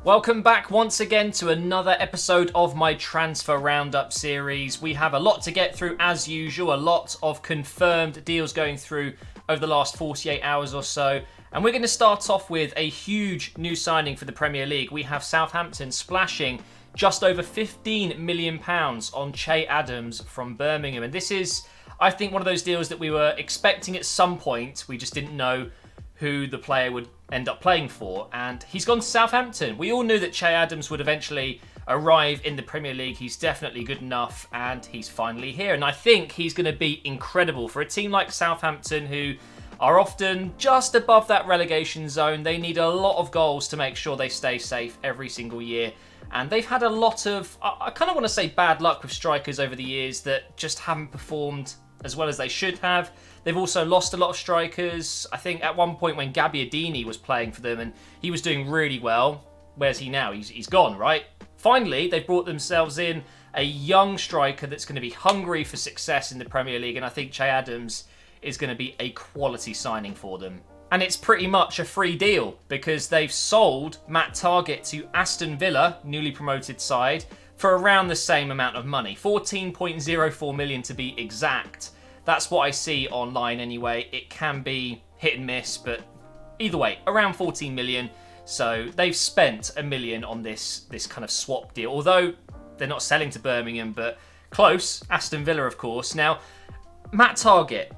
Welcome back once again to another episode of my Transfer Roundup series. We have a lot to get through as usual, a lot of confirmed deals going through over the last 48 hours or so. And we're going to start off with a huge new signing for the Premier League. We have Southampton splashing just over £15 million on Che Adams from Birmingham. And this is, I think, one of those deals that we were expecting at some point. We just didn't know who the player would end up playing for, and he's gone to Southampton. We all knew that Che Adams would eventually arrive in the Premier League. He's definitely good enough, and he's finally here. And I think he's going to be incredible for a team like Southampton, who are often just above that relegation zone. They need a lot of goals to make sure they stay safe every single year. And they've had a lot of, I kind of want to say bad luck with strikers over the years that just haven't performed as well as they should have. They've also lost a lot of strikers. I think at one point when Gabbiadini was playing for them and he was doing really well, where's he now? He's gone, right? Finally, they've brought themselves in a young striker that's going to be hungry for success in the Premier League, and I think Che Adams is going to be a quality signing for them. And it's pretty much a free deal because they've sold Matt Targett to Aston Villa, newly promoted side, for around the same amount of money, 14.04 million to be exact. That's what I see online anyway. It can be hit and miss, but either way, around 14 million. So they've spent $1 million on this kind of swap deal, although they're not selling to Birmingham, but close. Aston Villa, of course. Now, Matt Targett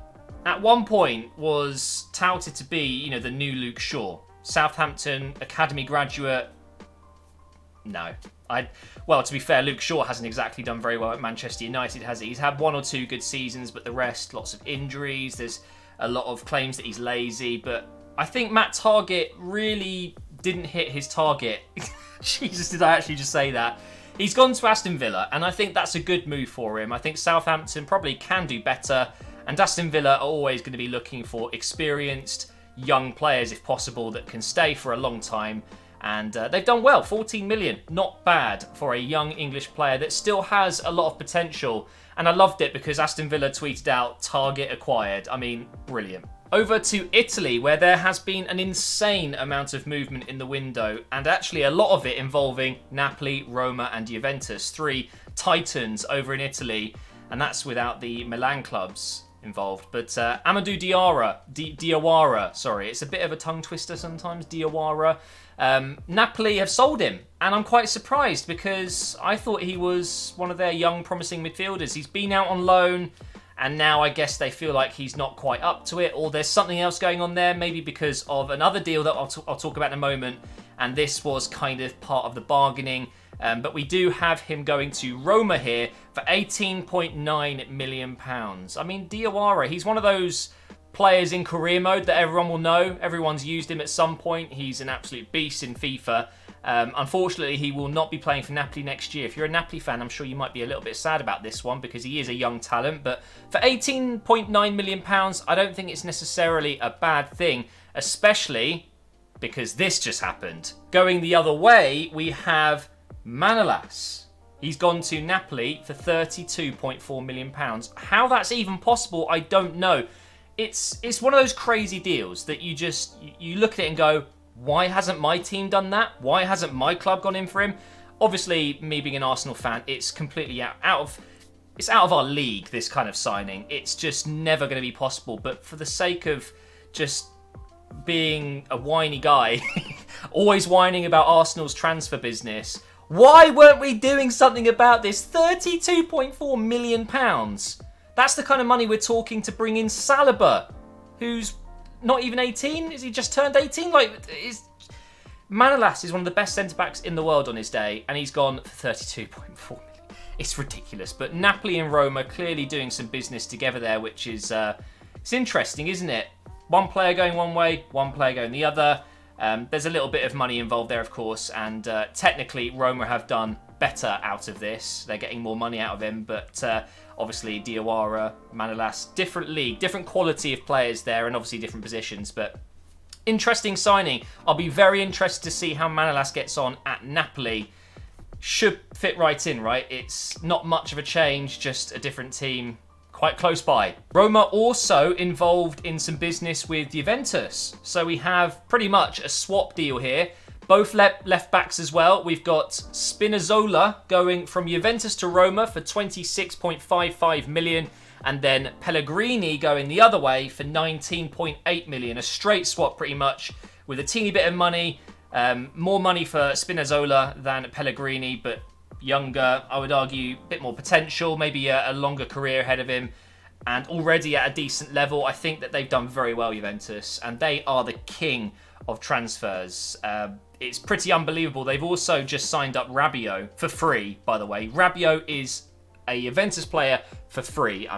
at one point was touted to be, the new Luke Shaw. Southampton academy graduate. No. Well, to be fair, Luke Shaw hasn't exactly done very well at Manchester United, has he? He's had one or two good seasons, but the rest, lots of injuries. There's a lot of claims that he's lazy, but I think Matt Targett really didn't hit his target. Jesus, did I actually just say that? He's gone to Aston Villa, and I think that's a good move for him. I think Southampton probably can do better, and Aston Villa are always going to be looking for experienced young players, if possible, that can stay for a long time. And they've done well, 14 million, not bad for a young English player that still has a lot of potential. And I loved it because Aston Villa tweeted out, "Target acquired." I mean, brilliant. Over to Italy, where there has been an insane amount of movement in the window, and actually a lot of it involving Napoli, Roma and Juventus, three titans over in Italy, and that's without the Milan clubs involved. But Amadou Diawara, sorry, it's a bit of a tongue twister sometimes, Diawara. Napoli have sold him, and I'm quite surprised because I thought he was one of their young promising midfielders. He's been out on loan, and now I guess they feel like he's not quite up to it, or there's something else going on there, maybe because of another deal that I'll talk about in a moment, and this was kind of part of the bargaining. But we do have him going to Roma here for £18.9 million. I mean, Diawara, he's one of those players in career mode that everyone will know. Everyone's used him at some point. He's an absolute beast in FIFA. Unfortunately, he will not be playing for Napoli next year. If you're a Napoli fan, I'm sure you might be a little bit sad about this one because he is a young talent. But for £18.9 million, I don't think it's necessarily a bad thing, especially because this just happened. Going the other way, we have Manolas. He's gone to Napoli for £32.4 million. How that's even possible, I don't know. It's one of those crazy deals that you look at it and go, why hasn't my team done that? Why hasn't my club gone in for him? Obviously, me being an Arsenal fan, it's completely out of our league, this kind of signing. It's just never going to be possible. But for the sake of just being a whiny guy, always whining about Arsenal's transfer business, why weren't we doing something about this? £32.4 million. That's the kind of money we're talking to bring in Saliba, who's not even 18. Is he just turned 18? Manolas is one of the best centre-backs in the world on his day, and he's gone for £32.4 million. It's ridiculous. But Napoli and Roma clearly doing some business together there, which is it's interesting, isn't it? One player going one way, one player going the other. There's a little bit of money involved there, of course, and technically Roma have done better out of this. They're getting more money out of him, but obviously Diawara, Manolas, different league, different quality of players there, and obviously different positions, but interesting signing. I'll be very interested to see how Manolas gets on at Napoli. Should fit right in, right? It's not much of a change, just a different team quite close by. Roma also involved in some business with Juventus. So we have pretty much a swap deal here. both left backs as well. We've got Spinazzola going from Juventus to Roma for 26.55 million. And then Pellegrini going the other way for 19.8 million. A straight swap pretty much with a teeny bit of money. More money for Spinazzola than Pellegrini, but younger, I would argue, a bit more potential, maybe a longer career ahead of him, and already at a decent level. I think that they've done very well, Juventus, and they are the king of transfers. It's pretty unbelievable. They've also just signed up Rabiot for free, by the way. Rabiot is a Juventus player for free.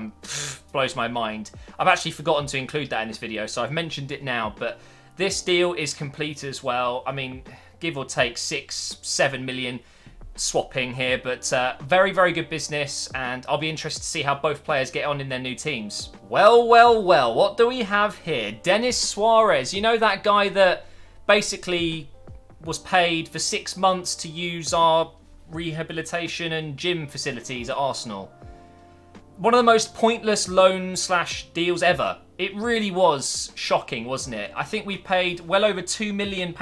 Blows my mind. I've actually forgotten to include that in this video, so I've mentioned it now, but this deal is complete as well. I mean, give or take 6-7 million swapping here, but very, very good business, and I'll be interested to see how both players get on in their new teams. Well, what do we have here? Denis Suarez, you know, that guy that basically was paid for 6 months to use our rehabilitation and gym facilities at Arsenal. One of the most pointless loan/deals ever. It really was shocking, wasn't it? I think we paid well over £2 million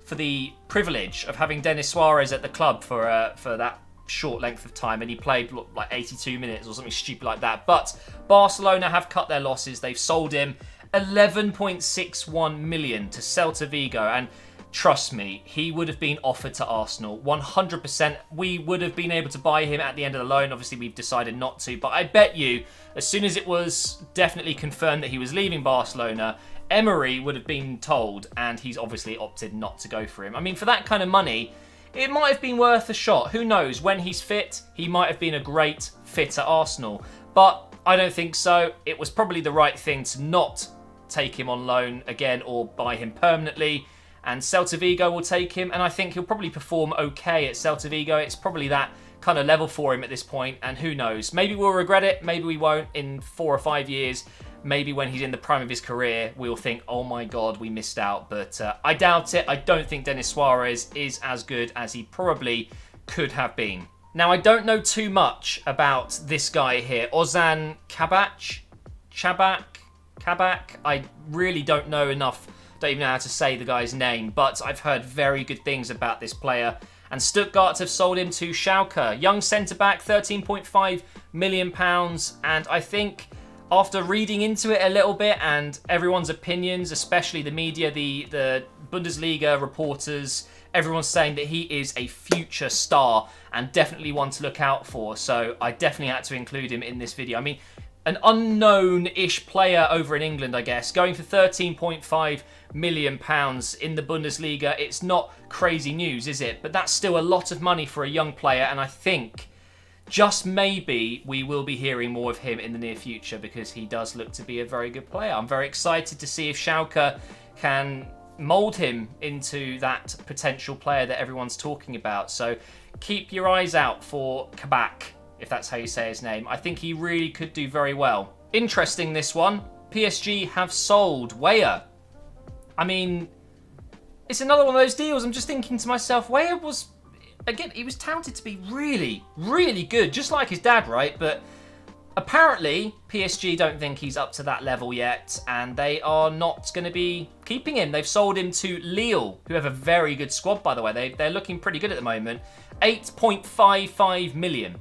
for the privilege of having Denis Suarez at the club for that short length of time, and he played like 82 minutes or something stupid like that. But Barcelona have cut their losses. They've sold him 11.61 million to CELTA Vigo, and trust me, he would have been offered to Arsenal 100%. We would have been able to buy him at the end of the loan. Obviously, we've decided not to, but I bet you, as soon as it was definitely confirmed that he was leaving Barcelona, Emery would have been told, and he's obviously opted not to go for him. I mean, for that kind of money, it might have been worth a shot. Who knows? When he's fit, he might have been a great fit at Arsenal. But I don't think so. It was probably the right thing to not take him on loan again or buy him permanently. And CELTA Vigo will take him, and I think he'll probably perform okay at CELTA Vigo. It's probably that kind of level for him at this point, and who knows? Maybe we'll regret it. Maybe we won't in 4 or 5 years. Maybe when he's in the prime of his career, we'll think, oh my God, we missed out. But I doubt it. I don't think Denis Suarez is as good as he probably could have been. Now, I don't know too much about this guy here, Ozan Kabak. I really don't know enough. Don't even know how to say the guy's name, but I've heard very good things about this player. And Stuttgart have sold him to Schalke. Young centre-back, £13.5 million. And I think after reading into it a little bit and everyone's opinions, especially the media, the Bundesliga reporters, everyone's saying that he is a future star and definitely one to look out for. So I definitely had to include him in this video. I mean, an unknown-ish player over in England, I guess, going for £13.5 million in the Bundesliga. It's not crazy news, is it? But that's still a lot of money for a young player, and I think just maybe we will be hearing more of him in the near future because he does look to be a very good player. I'm very excited to see if Schalke can mould him into that potential player that everyone's talking about. So keep your eyes out for Kabak, if that's how you say his name. I think he really could do very well. Interesting, this one. PSG have sold Weah. I mean, it's another one of those deals. I'm just thinking to myself, Weah was, again, he was touted to be really, really good, just like his dad, right? But apparently, PSG don't think he's up to that level yet, and they are not going to be keeping him. They've sold him to Lille, who have a very good squad, by the way. They're looking pretty good at the moment. 8.55 million.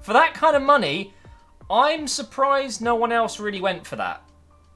For that kind of money, I'm surprised no one else really went for that.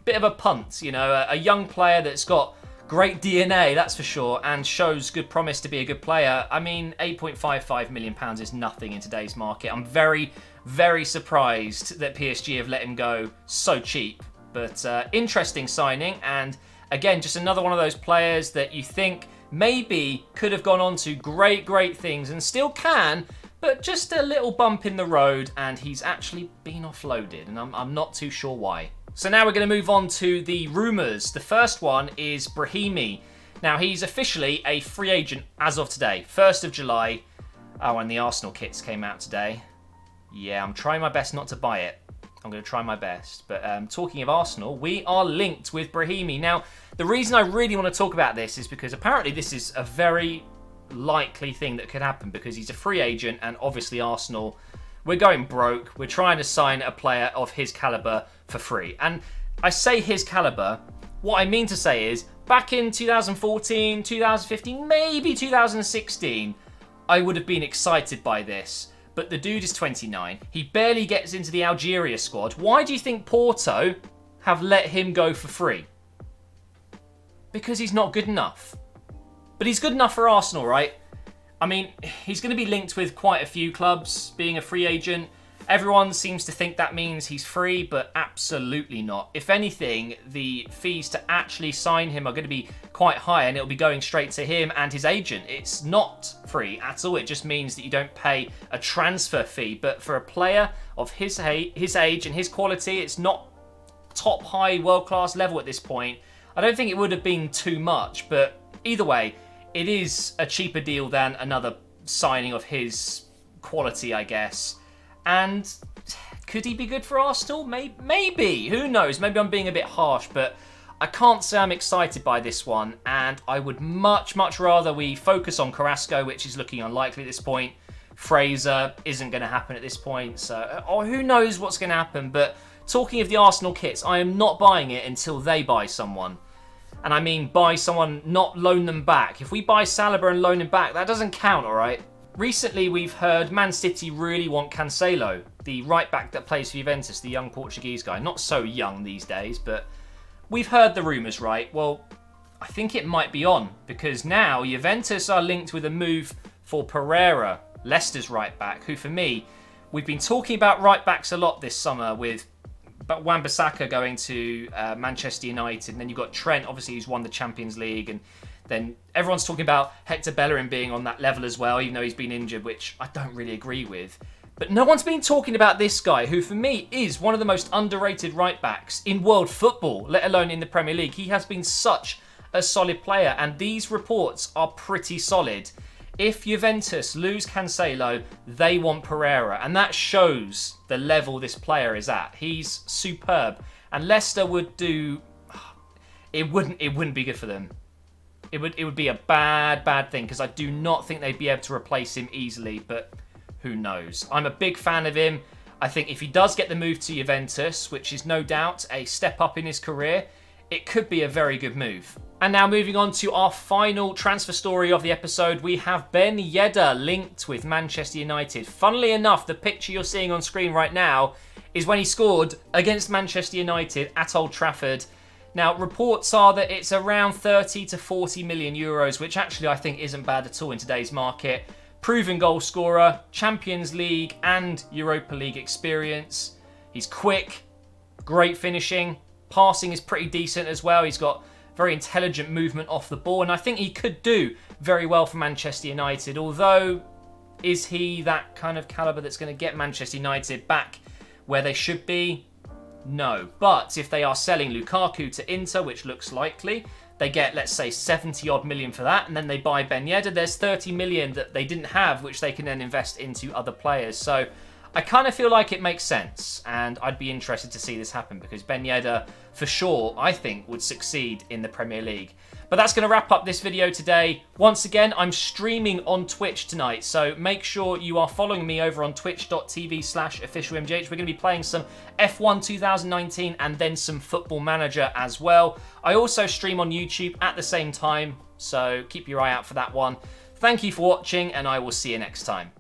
Bit of a punt, you know, a young player that's got great DNA, that's for sure, and shows good promise to be a good player. I mean, £8.55 million is nothing in today's market. I'm very, very surprised that PSG have let him go so cheap. But interesting signing, and again, just another one of those players that you think maybe could have gone on to great, great things and still can, but just a little bump in the road, and he's actually been offloaded, and I'm not too sure why. So now we're going to move on to the rumours. The first one is Brahimi. Now, he's officially a free agent as of today, 1st of July. Oh, and the Arsenal kits came out today. Yeah, I'm trying my best not to buy it. I'm going to try my best. But talking of Arsenal, we are linked with Brahimi. Now, the reason I really want to talk about this is because apparently this is a very likely thing that could happen because he's a free agent, and obviously Arsenal, we're going broke. We're trying to sign a player of his calibre for free. And I say his calibre, what I mean to say is back in 2014, 2015, maybe 2016, I would have been excited by this. But the dude is 29. He barely gets into the Algeria squad. Why do you think Porto have let him go for free? Because he's not good enough. But he's good enough for Arsenal, right? I mean, he's going to be linked with quite a few clubs being a free agent. Everyone seems to think that means he's free, but absolutely not. If anything, the fees to actually sign him are going to be quite high, and it'll be going straight to him and his agent. It's not free at all. It just means that you don't pay a transfer fee. But for a player of his age and his quality, it's not top high world-class level at this point. I don't think it would have been too much, but either way, it is a cheaper deal than another signing of his quality, I guess. And could he be good for Arsenal? Maybe. Who knows? Maybe I'm being a bit harsh, but I can't say I'm excited by this one. And I would much, much rather we focus on Carrasco, which is looking unlikely at this point. Fraser isn't going to happen at this point. So, who knows what's going to happen. But talking of the Arsenal kits, I am not buying it until they buy someone. And I mean buy someone, not loan them back. If we buy Saliba and loan him back, that doesn't count, all right? Recently, we've heard Man City really want Cancelo, the right-back that plays for Juventus, the young Portuguese guy. Not so young these days, but we've heard the rumours, right? Well, I think it might be on, because now Juventus are linked with a move for Pereira, Leicester's right-back, who for me, we've been talking about right-backs a lot this summer with Wan-Bissaka going to Manchester United, and then you've got Trent, obviously, who's won the Champions League, and then everyone's talking about Hector Bellerin being on that level as well, even though he's been injured, which I don't really agree with. But no one's been talking about this guy, who for me is one of the most underrated right-backs in world football, let alone in the Premier League. He has been such a solid player, and these reports are pretty solid. If Juventus lose Cancelo, they want Pereira, and that shows the level this player is at. He's superb, and Leicester would do... It wouldn't be good for them. It would be a bad thing, because I do not think they'd be able to replace him easily, but who knows. I'm a big fan of him. I think if he does get the move to Juventus, which is no doubt a step up in his career, it could be a very good move. And now moving on to our final transfer story of the episode, we have Ben Yedder linked with Manchester United. Funnily enough, the picture you're seeing on screen right now is when he scored against Manchester United at Old Trafford. Now, reports are that it's around 30 to 40 million euros, which actually I think isn't bad at all in today's market. Proven goal scorer, Champions League and Europa League experience. He's quick, great finishing, passing is pretty decent as well. He's got very intelligent movement off the ball, and I think he could do very well for Manchester United. Although, is he that kind of calibre that's going to get Manchester United back where they should be? No. But if they are selling Lukaku to Inter, which looks likely, they get, let's say, 70-odd million for that, and then they buy Ben Yedder, there's 30 million that they didn't have, which they can then invest into other players. So I kind of feel like it makes sense, and I'd be interested to see this happen, because Ben Yedder, for sure, I think, would succeed in the Premier League. But that's going to wrap up this video today. Once again, I'm streaming on Twitch tonight, so make sure you are following me over on twitch.tv/officialmgh. We're going to be playing some F1 2019 and then some Football Manager as well. I also stream on YouTube at the same time, so keep your eye out for that one. Thank you for watching, and I will see you next time.